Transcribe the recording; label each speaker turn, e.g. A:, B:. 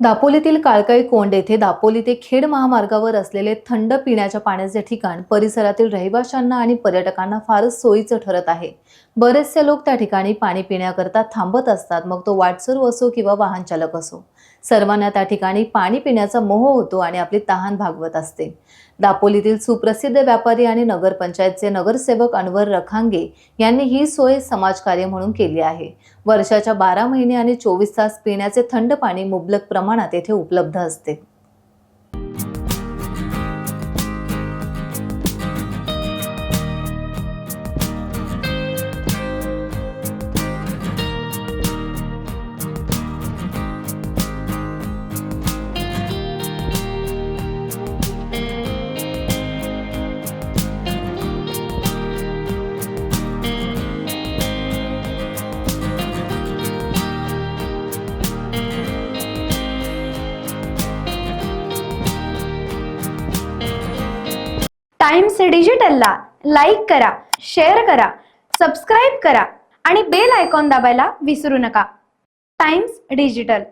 A: दापोलीतील काळकाई कोंड येथे दापोली ते खेड महामार्गावर असलेले थंड पिण्याच्या पाण्याचे ठिकाण परिसरातील रहिवाशांना आणि पर्यटकांना फारच सोयीचं ठरत आहे। बरेचसे लोक त्या ठिकाणी पाणी पिण्याकरता थांबत असतात, मग तो वाटसरू असो किंवा वाहन चालक असो। सर्वांना त्या ठिकाणी पाणी पिण्याचा मोह होतो आणि आपली तहान भागवत असते। दापोलीतील सुप्रसिद्ध व्यापारी आणि नगरपंचायतचे नगरसेवक अनवर रखांगे यांनी ही सोय समाजकार्य म्हणून केली आहे। वर्षाच्या 12 महिने आणि 24 तास पिण्याचे थंड पाणी मुबलक प्रमाणात येथे उपलब्ध असते।
B: टाइम्स डिजिटलला लाईक करा, शेअर करा, सबस्क्राईब करा आणि बेल आयकॉन दाबायला विसरू नका। Times digital.